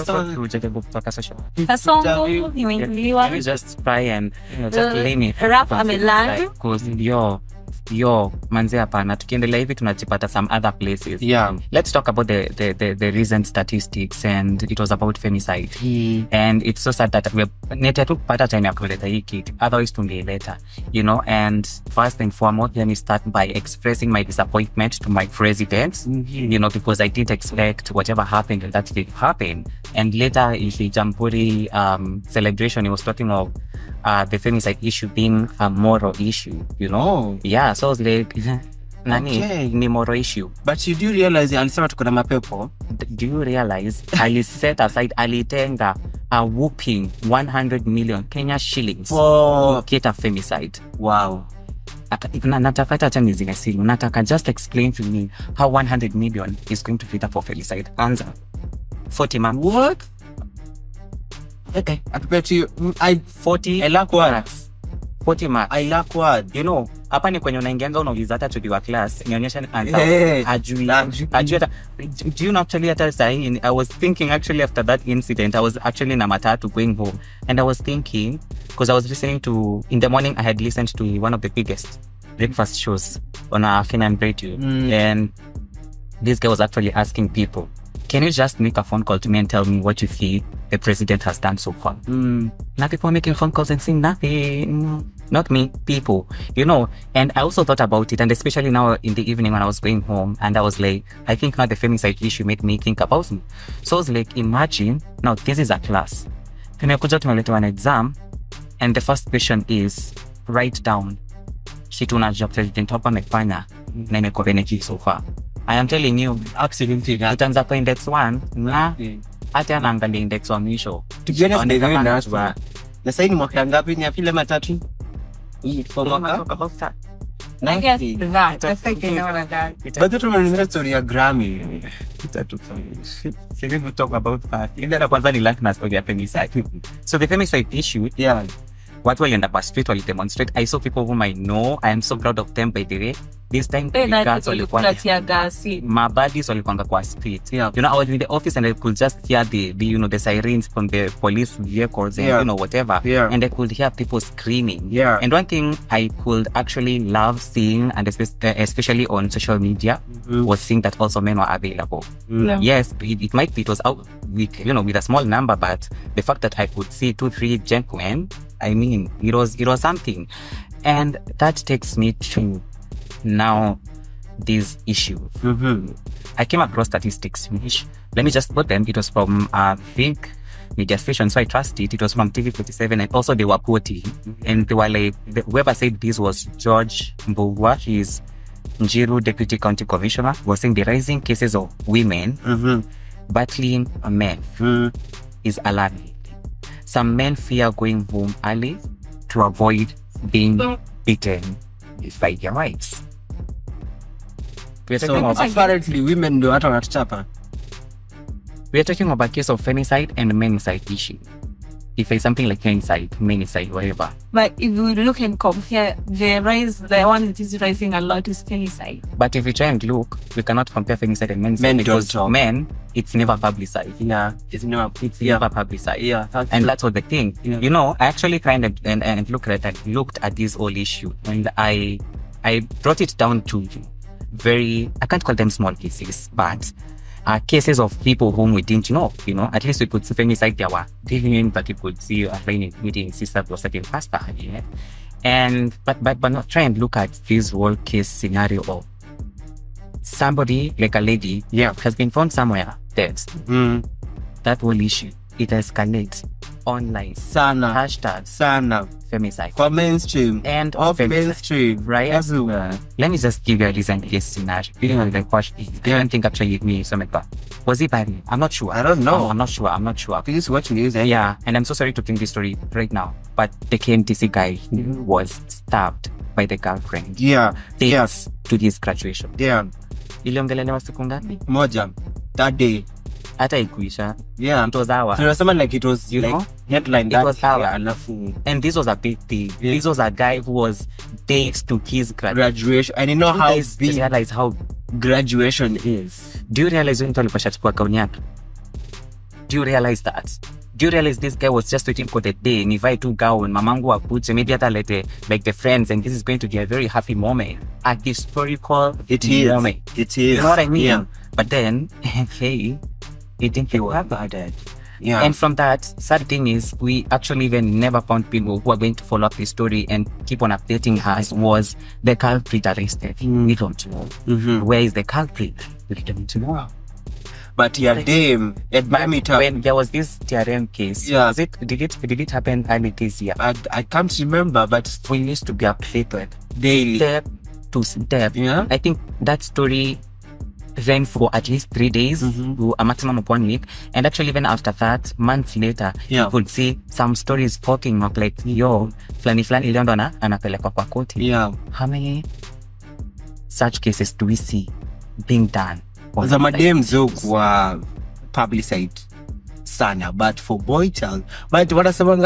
so ujeke kutoka social kasongo imeingiwa we just try and just lean it rap ameland because yo manze hapana tukiendelea hivi tunajipata some other places. Let's talk about the recent statistics and it was about femicide. And it's so sad that we need to pata time ya kuleta hii kitu otherwise tungeileta, you know. And first and foremost let me start by expressing my disappointment to my president, you know, because I didn't expect whatever happened that did happen. And later in the Jamhuri celebration he was talking of the femicide issue being a moral issue, you know. So I was like nani ni moral issue. But you do realize alisema tuko na mapepo. Do you realize ali set aside alitenga a whooping 100 million Kenya shillings for keta femicide. Wow. Nataka hata nizime simu. Nataka just explain to me how 100 million is going to fit up for femicide. Answer 40 man. What? Okay, I bet you 40 I lack words. 40 marks. I lack words. You know, hapa ni kwenye unaingianga unauliza hata tukiwa class, nionyesha answer. Ajui hata. Do you know actually hata sahi I was thinking actually after that incident I was actually na matatu going home and I was thinking because I was listening to in the morning I had listened to one of the biggest breakfast shows on a Kenyan radio and this guy was actually asking people, can you just make a phone call to me and tell me what you think the president has done so far? Now people are making phone calls and saying nothing. Not me, people, you know. And I also thought about it, and especially now in the evening when I was going home, and I was like, I think now the femicide issue made me think about me. So I was like, imagine, now this is a class. Tumekuja tumeletewa an exam, and the first question is, write down kitu unajua President hapa amefanya na imekuwa benefit so far. I am telling you, absolutely. itaanza kwa index 1 na hata anaangalia index wa mwisho. To be honest, they very nice. Na sasa ni mwaka ngapi? Ni ya pili ama tatu? I guess that. I think you know what that. But the story ya Grammy. She didn't talk about that. Ile kwanza ni like na story ya Femicide. So the Femicide issue, watu walienda kwa street walidemonstrate. I saw people whom I know. I am so proud of them, by the way. This time mabadis walikuanga kwa street. You know, I was in the office and I could just hear the sirens from the police vehicles and you know whatever. And I could hear people screaming. And one thing I could actually love seeing, and especially on social media, was seeing that also men were available. Yes, it might be, it was out with, you know, with a small number, but the fact that I could see 2-3 gentlemen, I mean, it was something. And that takes me to now these issues. I came across statistics which, let me just put them. It was from a big media station, so I trust it. It was from TV47, and also they were quoting, and they were like, whoever said this was George Mbugua. He is Njiru Deputy County Commissioner. Was saying the rising cases of women battling men is alarming. Some men fear going home early to avoid being beaten by their wives. So apparently women do hata wanachapa. We are talking about case of femicide and menicide issue. If it's something like menicide, whatever. But if we look and compare, the one that is rising a lot is femicide. But if we try and look, we cannot compare femicide and menicide because men, it's never publicized. It's never publicized. And that's what the thing. You know, I actually kind of and looked at this whole issue, and I brought it down to very, I can't call them small cases, but cases of people whom we didn't know. You know, at least we could see femicide there were living, but we could see a training meeting sister to a certain pastor. And but not try and look at this whole case scenario of somebody like a lady has been found somewhere dead. That whole issue, it escalates online. Sana. Hashtag Sana. Femicide. For mainstream. And of mainstream. Right? Everywhere. Let me just give you a recent case scenario. You know, like what I don't think actually me something like that. Was it bad? I'm not sure. I don't know. I'm not sure. This is what you use, Yeah, and I'm so sorry to think this story right now. But the KMTC guy was stabbed by the girlfriend. Thanks to his graduation. Iliongelelewa siku ngapi? Moja. That day. Hata ikuisha. It was our. Tunasema like it was, you like know? Headline that. It was our. And this was a big thing. This was a guy who was dates to his graduation. And you know how big realize how graduation is. Do you realize when Tony Pashachukua kauni yake? Do you realize that? Do you realize this guy was just waiting for the day? Nivai tu gown, mamangu akuje, maybe hata lete like the friends, and this is going to be a very happy moment. A historical moment. It is. You know what I mean? But then, hey, it didn't have that. And from that, sad thing is, we actually even never found people who are going to follow up the story and keep on updating us. Was the culprit arrested? We don't know. Where is the culprit? We don't know. But damn, when there was this TRM case, did it happen early this year? I can't remember, but we used to be updated daily, step to step. I think that story ran for at least 3 days, to a maximum of 1 week, and actually even after that, months later, you could see some stories popping up like, yo, flani iliondo anapelekwa kwa koti. How many such cases do we see being done? Za madem zokwa publicized sana, but for boy child, but wanasema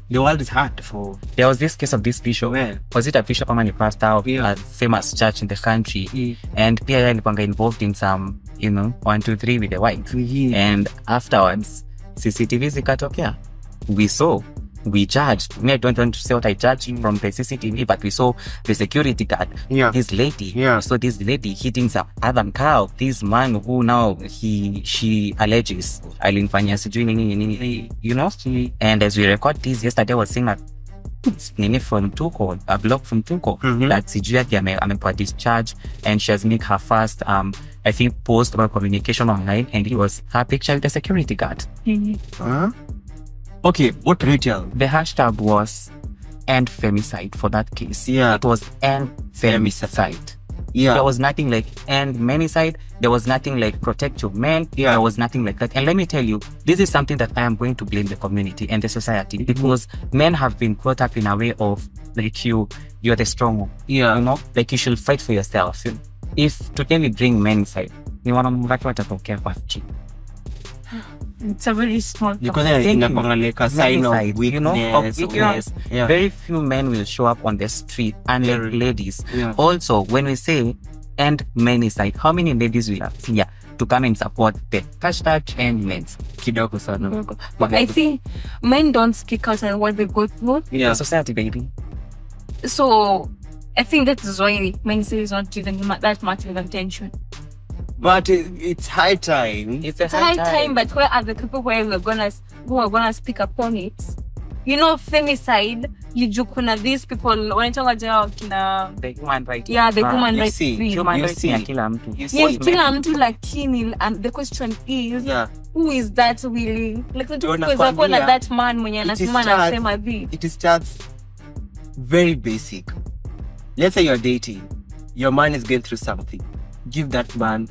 the world is hard for. There was this case of this bishop. Was it a bishop or a pastor of a famous church in the country? And pia alikuwa involved in some, 1, 2, 3 with the wife. And afterwards, CCTV zikatokea. We judged. I don't want to say what I judged from the CCTV, but we saw the security guard, this lady. We saw this lady hitting some other cow. This man who now she alleges alimfanyia sijui nini, And as we record this, yesterday I was seeing a from Tuko, a blog from Tuko, that sijui yake amepewa discharge, and she has made her first I think post about communication online, and it was her picture with the security guard. Okay, what retail? The hashtag was end femicide for that case. Yeah. It was end femicide. Yeah. There was nothing like end manicide. There was nothing like protect your men. Yeah. There was nothing like that. And let me tell you, this is something that I am going to blame the community and the society, because men have been caught up in a way of like you're the strong one. Yeah. You know, like you should fight for yourself. If today we bring manicide, you want to watatokea kwa chi. It's a very small Because like a sign of weakness, you know, of weakness. Yeah. Very few men will show up on the street, and like ladies. Yeah. Also, when we say end manicide, how many ladies will appear to come and support the hashtag end men's? Kidogo sana. But I think men don't speak out on what they go through. Yeah. The society, baby. So I think that is why men say is not given that much of attention. But it's high time. It's high time, but where are the people who are gonna speak upon it? You know, femicide, kuna these people wanaitwa jao kina The human rights. yeah, the human you rights see, thing. Human You rights see. ya kila mtu. You Yes, see, kila mtu lakini, and the question is, yeah. who is that willing? Like the Ndio two is upon nakwambia, that man mwenye it anasema starts- anasema hivi. It starts very basic. Let's say you're dating. Your man is going through something. Give that man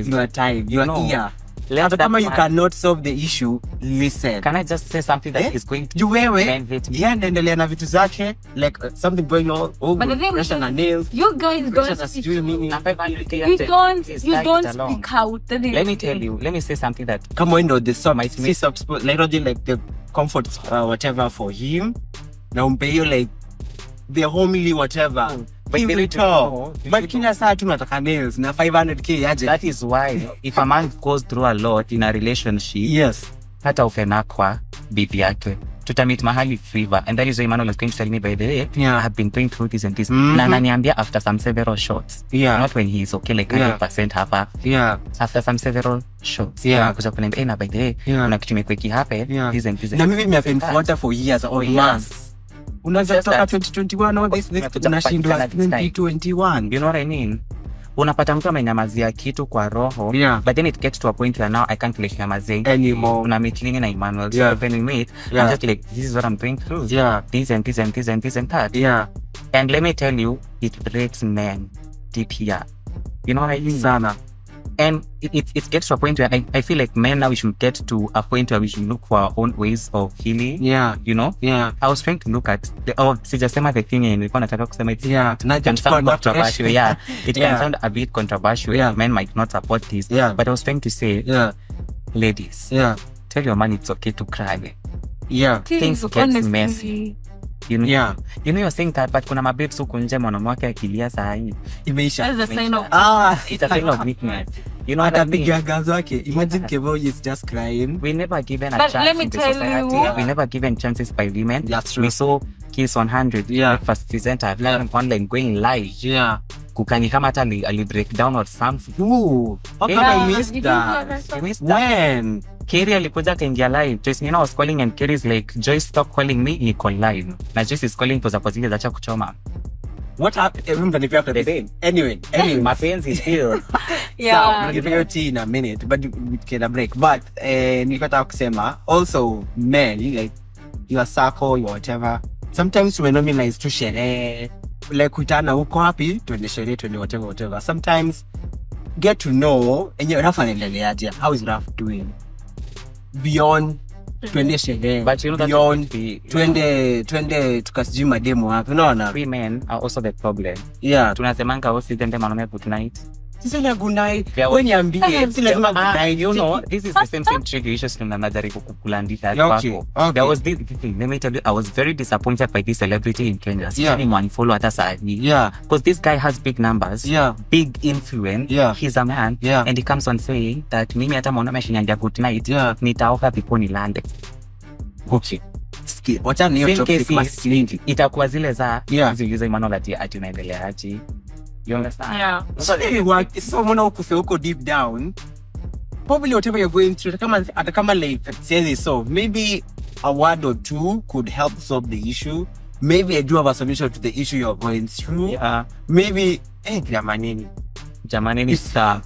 your time, your ear. Let that Kama you man- cannot solve the issue, listen. Can I just say something that Eh? is going to Juu wewe, benefit me? yeye anaendelea na vitu zake, like something going on, But the thing pressure is, na nails, you guys pressure don't na speak. sijui nini. You don't speak out. Let me tell you, let me say something that Kama wewe ndo the sub, Might si sub, like the comfort whatever for him, na umpe hiyo like the homely whatever. But Give they it need to all. know, you But should kila saa tu nataka nails na 500k aje. that is why if a man goes through a lot in a relationship, Yes. hata ufenakwa bibi yake, tutamit mahali fever. And that is why Emmanuel was going to tell me, by the way, Yeah. I have been going through this and this. Mhm. Na ananiambia after some several shots. Yeah. Not when he is okay, like 100% hapa. Yeah. After some several shots. Yeah. Kuja kuniambia, na by the way, Yeah. kuna kitu imekuwa happen. Yeah. This and this. Na mimi nimefenfuata for years or yes. months. Unaweza Just toka that. 2021 all this Unatuja unashindwa kupatikana this time. 2021. You know what I mean? Unapata mtu amenyamazia kitu kwa roho, Yeah. but then it gets to a point where now I can't like nyamazia Anymore. Una meet Lini na Emmanuel, Yeah. so when we meet, Yeah. I'm just like, this is what I'm going through. Yeah. This and this and this and this and that. Yeah. And let me tell you, it breaks men deep here. You know what I mean? Sana. And it gets to a point where I feel like men now we should get to a point where we should look for our own ways of healing. Yeah. You know? Yeah. I was trying to look at sijasema the thing and nilikuwa nataka kusema it Yeah. can sound controversial. Yeah. It Yeah. can sound a bit controversial. Yeah. Men might not support this. Yeah. But I was trying to say, Yeah. ladies, Yeah. tell your man it's okay to cry. Yeah. Things get messy. You know? Yeah. You know you're saying that, but kuna mababes huku nje mwanaume wake akilia saa hii. Imeisha. That's a sign of It's a sign of weakness. You know what I mean? Atapiga gazi wake. Imagine Kevo is just crying. We never given a But chance let me in the tell society. you- We never given chances by women. That's true. We saw Kiss 100. Yeah. First presenter. I've learned online going live. Yeah. Kukani kama hata ali break down or something. Ooh. How come Yeah. I missed You didn't know that? that? You missed that. When? Kerry alikuja akaingia live. Joyce Mina was calling and Kerry's like, Joyce stop calling me, niko live. Na Joyce is calling kwa zile zacha kuchoma. What happened? Everyone after The this. babe. Anyway. Mapenzi still. Yeah. Give your tea in a minute, but we can a break. But nikataka kusema also men, like your circle, your whatever. Sometimes we nominalize tu sherehe, like kutana uko happy, twende sherehe, twende whatever. Sometimes get to know enye Rafa anaendeleaje. How is Rafa doing? Beyond twende sherehe. But you know that beyond twende tukasijui mademo hapo. Unaona? Women are also the problem. Yeah. Tunasemanga usitende mwanaume good night. Sisi na good night. Yeah, Wewe niambie, si lazima good night. You know, this is the same trick issues tunajaribu kukulandika Okay, kwako. okay. There was this thing, let me tell you, I was very disappointed by this celebrity in Kenya. Yeah. Anyone follow hata saa hii. Yeah. Because this guy has big numbers, Yeah. big influence. Yeah. He's a man, Yeah. and he comes on saying that mimi hata mwanaume shinyanja good night, Yeah. nitaoka before nilande. Okay. Wacha ni hiyo Same topic case is, maslingi. itakuwa zile za Yeah. zilizo Emmanuel ati unaendelea aje. You understand? Yeah. So anyway, so mbona ukufe huko deep down, probably whatever you're going through, hata kama like say so, maybe a word or two could help solve the issue. Maybe I do have a solution to the issue you're going through. Yeah. Maybe jamanini. Jamani, it's tough.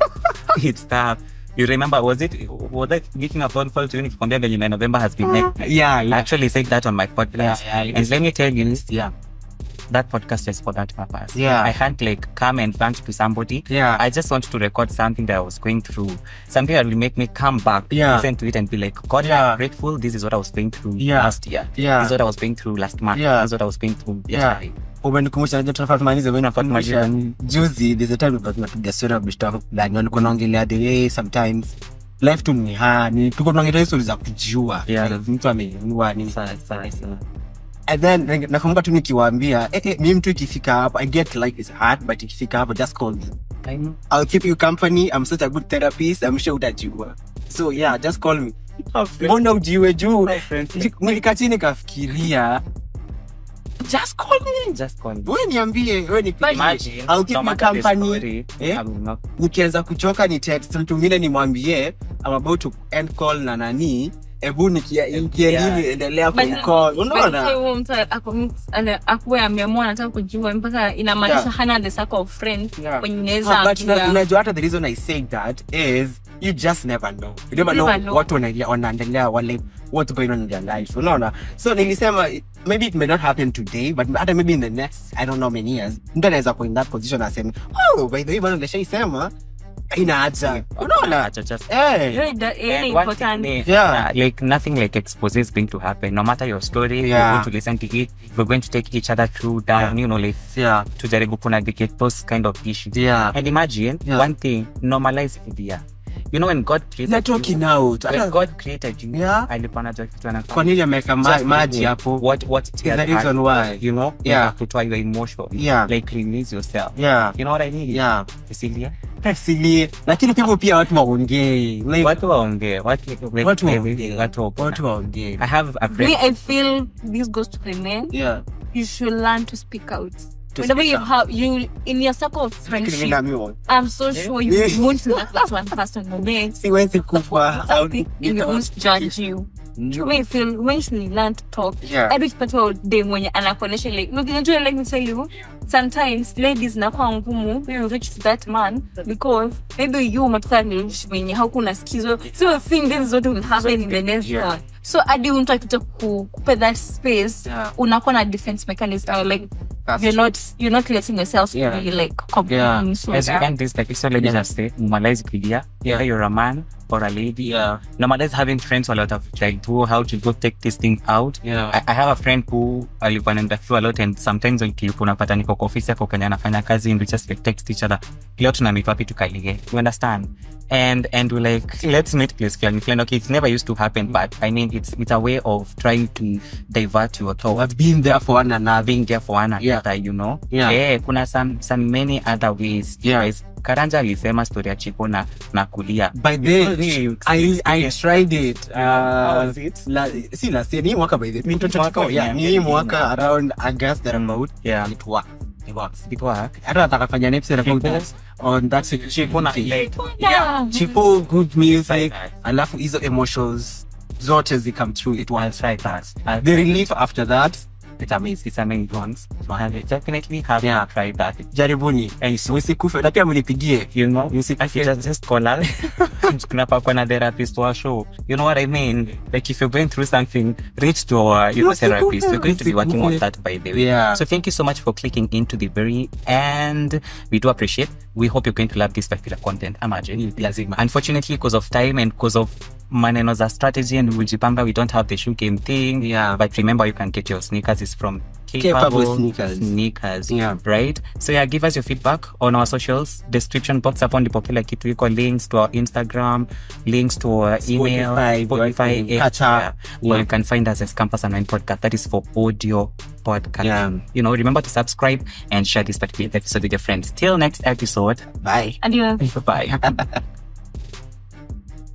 It's tough. You remember, was that making a phone call to you from there in November has been Yeah. I actually said that on my podcast. Yeah. And let me tell you, that podcast is for that purpose. Yeah. I can't like come and vent to somebody. Yeah. I just want to record something that I was going through. Something that will make me come back, listen to it and be like, God, I'm grateful. This is what I was going through last year. Yeah. This is what I was going through last month. Yeah. This is what I was going through yesterday. Umenikumbusha tunafaa tumalize wewe nafuatilia juzi there's a time tunapiga story of stuff like nilikuwa naongelea the way sometimes life tu ni hani tuko tunaongelea stories za kujua mtu ameinua ni sana. And then nakumbuka tu nikiwaambia mimi mtu ikifika hapo I get like it's hard but ikifika hapo just call me. I'll keep you company. I'm such a good therapist. I'm sure utajua. So just call me. Mbona ujiwe juu? Nilikaa chini nikafikiria just call me. Wewe niambie, wewe ni imagine. I'll keep you company. Nikianza kuchoka ni text mtu mwingine nimwambie I'm about to end call na nani. Ebu nikiendelea endelea ku-call. Unaona? Akuwe ameamua anataka kujua mpaka inamaanisha hana the circle of friends when unaweza. But unajua hata the reason I say that is you just never know. You never know what wanaendelea wale what's going on in their life. Unaona? So nilisema maybe it may not happen today but hata maybe in the next I don't know many years mtu anaweza kuwa in that position aseme by the way bana nishaisema inaacha. Unaona? Important. Like nothing like expose is going to happen. No matter your story, we're going to listen to it. We're going to take each other through down, you know, like to jaribu kunavigate those kind of issues. And imagine one thing, normalize it. You know when God created God created you, alikuwa anajua kitu anafanya. Kwa nini ameweka maji hapo? What is the reason why? You know? Kutoa your emotion. Like release yourself. You know what I mean? Cecilia. Lakini pia watu waongee. Watu waongee. I have a friend. I feel this goes to the men. You should learn to speak out. Whenever you have in your circle of friendship, I'm so sure you won't let that one person know. Siwezi kufa and they won't judge you. I feel when you learn to talk, every people they when you anakuonesha like let me tell you, sometimes ladies nakuwa ngumu when you reach to that man because maybe you mathalan when hakuna skizo, so I think this is what will happen in the next one. So adi unataka kukupa that space unakuwa na defense mechanism like you're not letting yourself be like completely so as you can this like so ladies just say normalize it. You're a man or a lady. Normalize having friends a lot of like how to go take this thing out. I have a friend who alikuwa anaenda through a lot and sometimes when unapata niko kwa office yako Kenya anafanya kazi and we just like text each other. Leo tuna meet wapi tukalige. You understand? And we like let's meet place plan. Okay, it's never used to happen but I mean it's a way of trying to divert your thoughts. Being there for one another, you know. Kuna some many other ways. Guys, Karanja alisema story ya Chico na kulia. By then I tried it. Last year ni mwaka by the way. Ni mwaka around August that about. It worked. Hata atakafanya an episode about that on that Chico na Chico good music. Alafu hizo emotions zote zikam through. It was right that. The relief after that it's amazing ones. So I definitely have tried that. Jaribuni. Usikufe. Na pia mnipigie. You know, just call us. Tunapakwa na therapist wa show. You know what I mean? Like if you're going through something, reach to our therapist. We're going to be working on that by the way. So thank you so much for clicking into the very end. We do appreciate. We hope you're going to love this particular content. Imagine. Unfortunately, because of time and because of maneno za strategy and ujipanga, we don't have the shoe game thing. But remember, you can get your sneakers. It's from Capable Sneakers. Right? So give us your feedback on our socials. Description box upon the popular kitu iko links to our Instagram, links to our email, Spotify, where you can find us as Campus and Wine Podcast. That is for audio podcast. You know, remember to subscribe and share this particular episode with your friends. Till next episode. Bye. Adios. Bye.